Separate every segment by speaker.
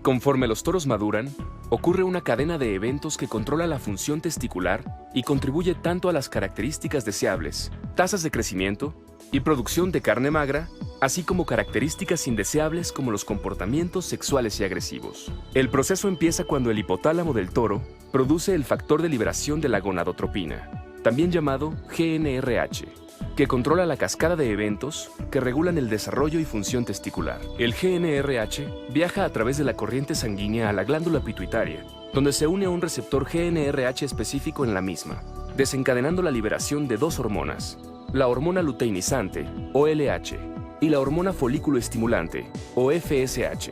Speaker 1: Conforme los toros maduran, ocurre una cadena de eventos que controla la función testicular y contribuye tanto a las características deseables, tasas de crecimiento y producción de carne magra, así como características indeseables como los comportamientos sexuales y agresivos. El proceso empieza cuando el hipotálamo del toro produce el factor de liberación de la gonadotropina, también llamado GnRH, que controla la cascada de eventos que regulan el desarrollo y función testicular. El GnRH viaja a través de la corriente sanguínea a la glándula pituitaria, donde se une a un receptor GnRH específico en la misma, desencadenando la liberación de dos hormonas, la hormona luteinizante, o LH, y la hormona folículo estimulante, o FSH.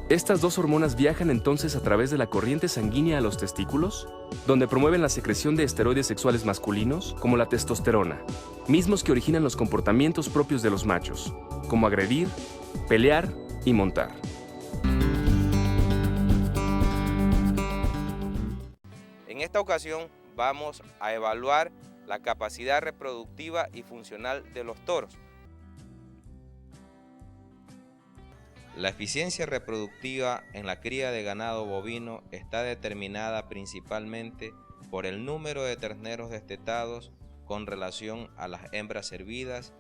Speaker 1: Estas dos hormonas viajan entonces a través de la corriente sanguínea a los testículos, donde promueven la secreción de esteroides sexuales masculinos, como la testosterona, mismos que originan los comportamientos propios de los machos, como agredir, pelear y montar.
Speaker 2: En esta ocasión vamos a evaluar la capacidad reproductiva y funcional de los toros. La eficiencia reproductiva en la cría de ganado bovino está determinada principalmente por el número de terneros destetados con relación a las hembras servidas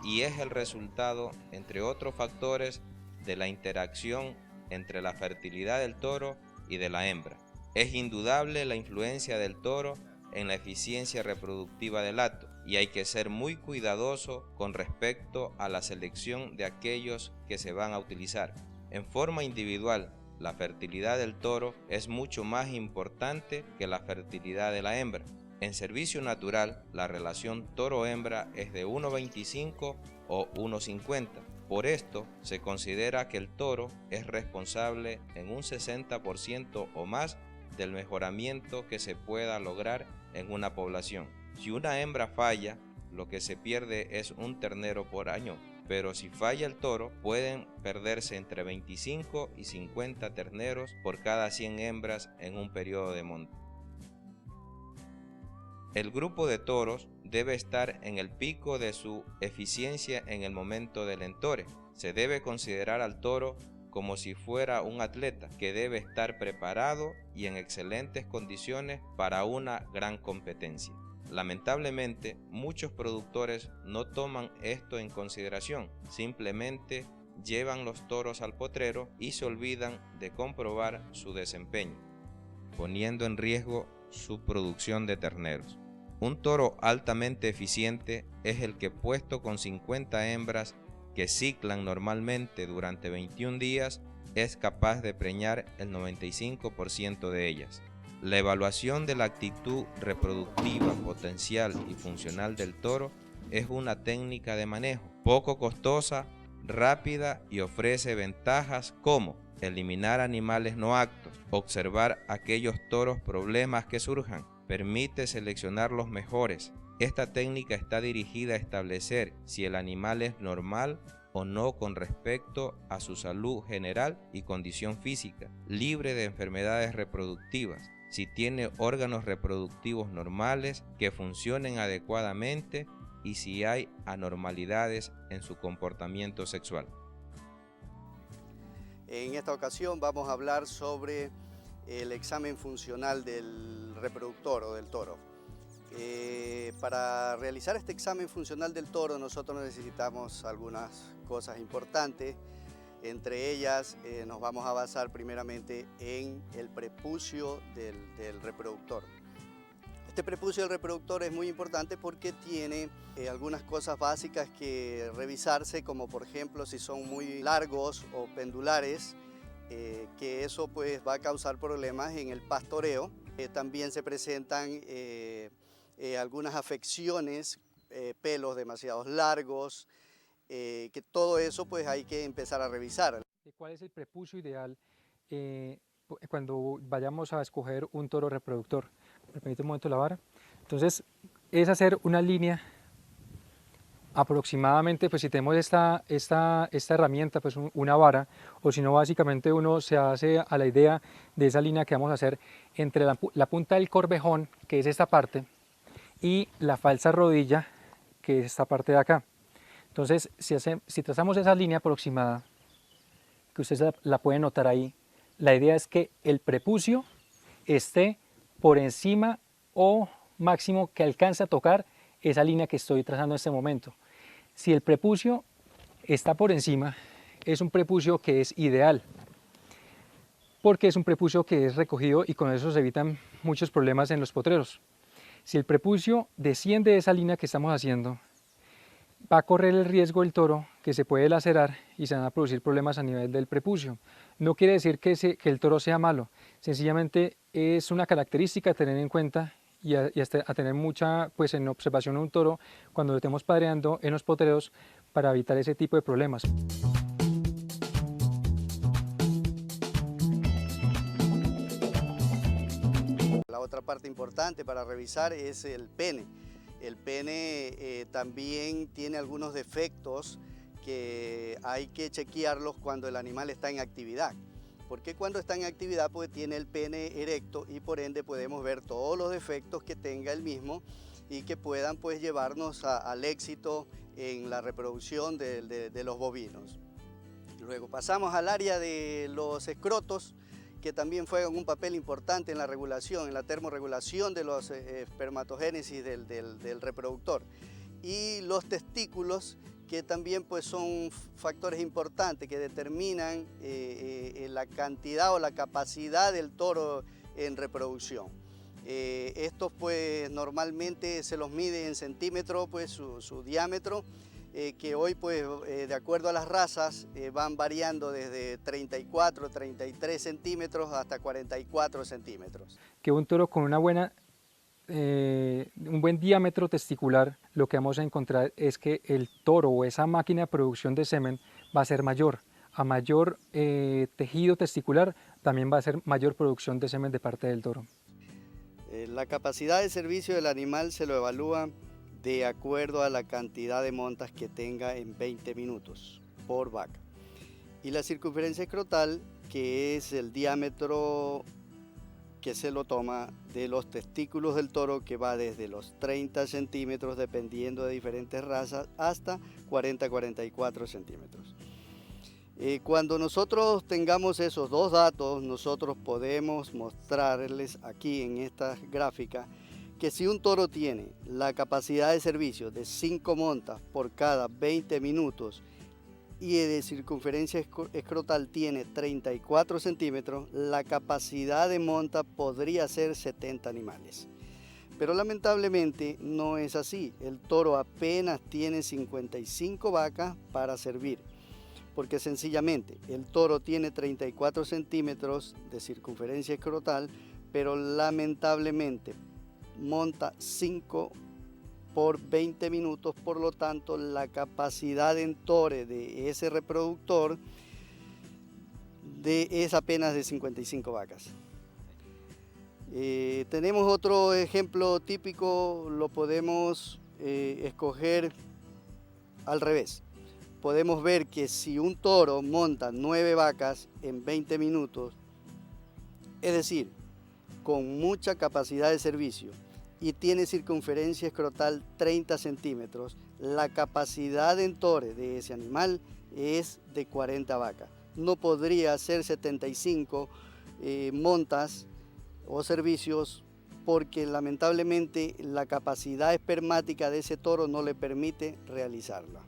Speaker 2: y es el resultado, entre otros factores, de la interacción entre la fertilidad del toro y de la hembra. Es indudable la influencia del toro en la eficiencia reproductiva del hato y hay que ser muy cuidadoso con respecto a la selección de aquellos que se van a utilizar. En forma individual, la fertilidad del toro es mucho más importante que la fertilidad de la hembra. En servicio natural, la relación toro-hembra es de 1,25 o 1,50. Por esto, se considera que el toro es responsable en un 60% o más del mejoramiento que se pueda lograr en una población. Si una hembra falla, lo que se pierde es un ternero por año, pero si falla el toro, pueden perderse entre 25 y 50 terneros por cada 100 hembras en un periodo de monte. El grupo de toros debe estar en el pico de su eficiencia en el momento del entore. Se debe considerar al toro como si fuera un atleta que debe estar preparado y en excelentes condiciones para una gran competencia. Lamentablemente, muchos productores no toman esto en consideración, simplemente llevan los toros al potrero y se olvidan de comprobar su desempeño, poniendo en riesgo su producción de terneros. Un toro altamente eficiente es el que, puesto con 50 hembras que ciclan normalmente durante 21 días, es capaz de preñar el 95% de ellas. La evaluación de la actitud reproductiva, potencial y funcional del toro es una técnica de manejo poco costosa, rápida y ofrece ventajas como eliminar animales no aptos, observar aquellos toros problemas que surjan, permite seleccionar los mejores. Esta técnica está dirigida a establecer si el animal es normal o no con respecto a su salud general y condición física, libre de enfermedades reproductivas, si tiene órganos reproductivos normales que funcionen adecuadamente y si hay anormalidades en su comportamiento sexual.
Speaker 3: En esta ocasión vamos a hablar sobre el examen funcional del reproductor o del toro. Para realizar este examen funcional del toro nosotros necesitamos algunas cosas importantes. Entre ellas nos vamos a basar primeramente en el prepucio del reproductor. Este prepucio del reproductor es muy importante porque tiene algunas cosas básicas que revisarse, como por ejemplo si son muy largos o pendulares, que eso pues va a causar problemas en el pastoreo. También se presentan algunas afecciones, pelos demasiado largos, que todo eso pues hay que empezar a revisar.
Speaker 4: ¿Cuál es el prepucio ideal cuando vayamos a escoger un toro reproductor? Me permite un momento la vara. Entonces es hacer una línea aproximadamente, pues si tenemos esta herramienta, pues una vara, o si no básicamente uno se hace a la idea de esa línea que vamos a hacer entre la punta del corvejón, que es esta parte, y la falsa rodilla, que es esta parte de acá. Entonces, si trazamos esa línea aproximada, que ustedes la pueden notar ahí, la idea es que el prepucio esté por encima o máximo que alcance a tocar esa línea que estoy trazando en este momento. Si el prepucio está por encima, es un prepucio que es ideal, porque es un prepucio que es recogido y con eso se evitan muchos problemas en los potreros. Si el prepucio desciende de esa línea que estamos haciendo, va a correr el riesgo el toro que se puede lacerar y se van a producir problemas a nivel del prepucio. No quiere decir que el toro sea malo, sencillamente es una característica a tener en cuenta y a tener mucha pues, en observación a un toro cuando lo estemos padreando en los potreros para evitar ese tipo de problemas.
Speaker 3: La otra parte importante para revisar es el pene. El pene también tiene algunos defectos que hay que chequearlos cuando el animal está en actividad. Porque cuando está en actividad pues tiene el pene erecto y por ende podemos ver todos los defectos que tenga el mismo y que puedan pues llevarnos al éxito en la reproducción de los bovinos. Luego pasamos al área de los escrotos, que también juegan un papel importante en la regulación, en la termorregulación de los espermatogénesis del reproductor. Y los testículos, que también pues, son factores importantes que determinan la cantidad o la capacidad del toro en reproducción. Estos pues normalmente se los mide en centímetros, pues su diámetro, que hoy pues de acuerdo a las razas van variando desde 34, 33 centímetros hasta 44 centímetros.
Speaker 4: Que un toro con un buen diámetro testicular, lo que vamos a encontrar es que el toro o esa máquina de producción de semen va a ser mayor. A mayor tejido testicular también va a ser mayor producción de semen de parte del toro.
Speaker 3: La capacidad de servicio del animal se lo evalúa de acuerdo a la cantidad de montas que tenga en 20 minutos por vaca. Y la circunferencia escrotal, que es el diámetro que se lo toma de los testículos del toro, que va desde los 30 centímetros, dependiendo de diferentes razas, hasta 40-44 centímetros. Cuando nosotros tengamos esos dos datos, nosotros podemos mostrarles aquí en esta gráfica que si un toro tiene la capacidad de servicio de 5 montas por cada 20 minutos y de circunferencia escrotal tiene 34 centímetros, la capacidad de monta podría ser 70 animales. Pero lamentablemente no es así. El toro apenas tiene 55 vacas para servir, porque sencillamente el toro tiene 34 centímetros de circunferencia escrotal, pero lamentablemente monta 5 por 20 minutos, por lo tanto la capacidad en tore de ese reproductor es apenas de 55 vacas. Tenemos otro ejemplo típico, lo podemos escoger al revés. Podemos ver que si un toro monta 9 vacas en 20 minutos, es decir, con mucha capacidad de servicio, y tiene circunferencia escrotal 30 centímetros, la capacidad en tore de ese animal es de 40 vacas. No podría ser 75 montas o servicios porque lamentablemente la capacidad espermática de ese toro no le permite realizarla.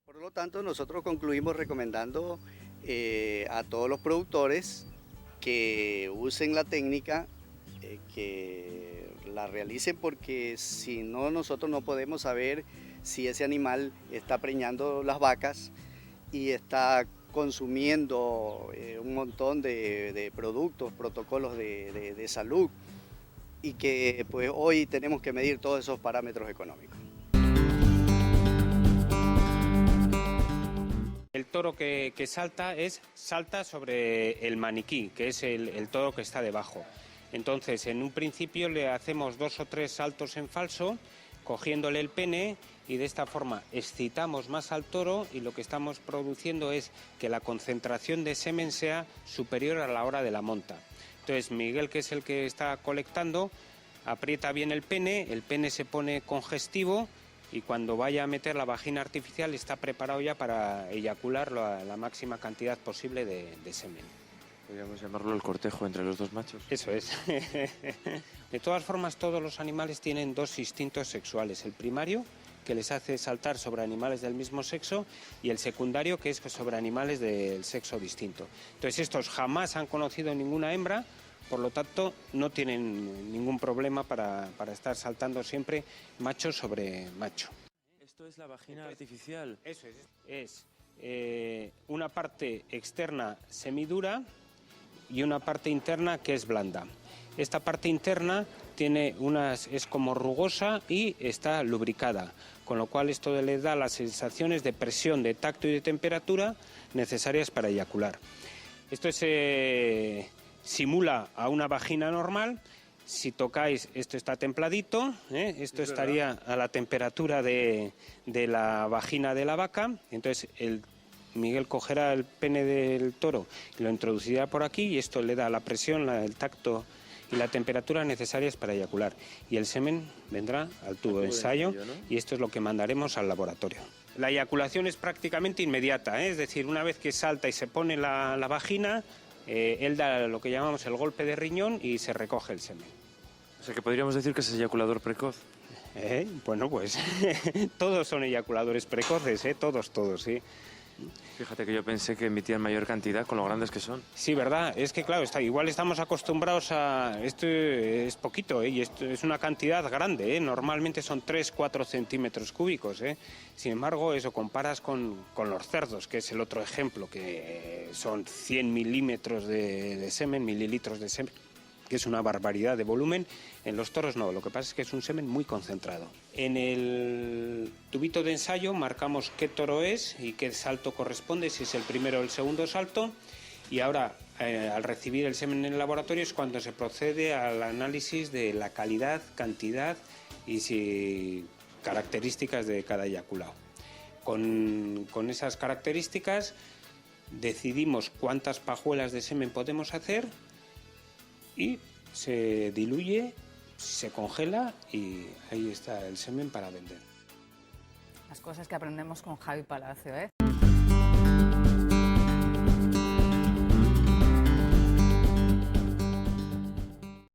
Speaker 3: Por lo tanto, nosotros concluimos recomendando a todos los productores que usen la técnica, que la realicen, porque si no, nosotros no podemos saber si ese animal está preñando las vacas y está consumiendo un montón de productos, protocolos de salud. y que pues hoy tenemos que medir todos esos parámetros económicos.
Speaker 5: El toro que salta sobre el maniquí, que es el toro que está debajo. Entonces, en un principio le hacemos 2 o 3 saltos en falso, cogiéndole el pene, y de esta forma excitamos más al toro, y lo que estamos produciendo es que la concentración de semen sea superior a la hora de la monta. Entonces, Miguel, que es el que está colectando, aprieta bien el pene se pone congestivo, y cuando vaya a meter la vagina artificial está preparado ya para eyacular la máxima cantidad posible de semen.
Speaker 6: Podríamos llamarlo el cortejo entre los dos machos.
Speaker 5: Eso es. De todas formas, todos los animales tienen 2 instintos sexuales. El primario, que les hace saltar sobre animales del mismo sexo, y el secundario, que es sobre animales del sexo distinto. Entonces, estos jamás han conocido ninguna hembra, por lo tanto, no tienen ningún problema para estar saltando siempre macho sobre macho.
Speaker 6: Esto es la vagina artificial.
Speaker 5: Eso es una parte externa semidura y una parte interna que es blanda. Esta parte interna es como rugosa y está lubricada, con lo cual esto le da las sensaciones de presión, de tacto y de temperatura necesarias para eyacular. Esto simula a una vagina normal. Si tocáis, esto está templadito, esto estaría a la temperatura de la vagina de la vaca. Entonces Miguel cogerá el pene del toro y lo introducirá por aquí, y esto le da la presión, el tacto y la temperatura necesarias para eyacular. Y el semen vendrá al tubo de ensayo, ¿no? Y esto es lo que mandaremos al laboratorio. La eyaculación es prácticamente inmediata, es decir, una vez que salta y se pone la vagina, él da lo que llamamos el golpe de riñón y se recoge el semen.
Speaker 6: O sea que podríamos decir que es eyaculador precoz.
Speaker 5: Bueno, pues todos son eyaculadores precoces, todos, sí.
Speaker 6: Fíjate que yo pensé que emitían mayor cantidad con lo grandes que son.
Speaker 5: Sí, verdad, es que claro, igual estamos acostumbrados a... Esto es poquito, y esto es una cantidad grande, normalmente son 3-4 centímetros cúbicos. Sin embargo, eso comparas con los cerdos, que es el otro ejemplo, que son 100 milímetros de semen, mililitros de semen, que es una barbaridad de volumen. En los toros no, lo que pasa es que es un semen muy concentrado. En el tubito de ensayo marcamos qué toro es y qué salto corresponde, si es el primero o el segundo salto, y ahora al recibir el semen en el laboratorio es cuando se procede al análisis de la calidad, cantidad y características de cada eyaculado. Con esas características decidimos cuántas pajuelas de semen podemos hacer, y se diluye, se congela, y ahí está el semen para vender.
Speaker 7: Las cosas que aprendemos con Javi Palacio,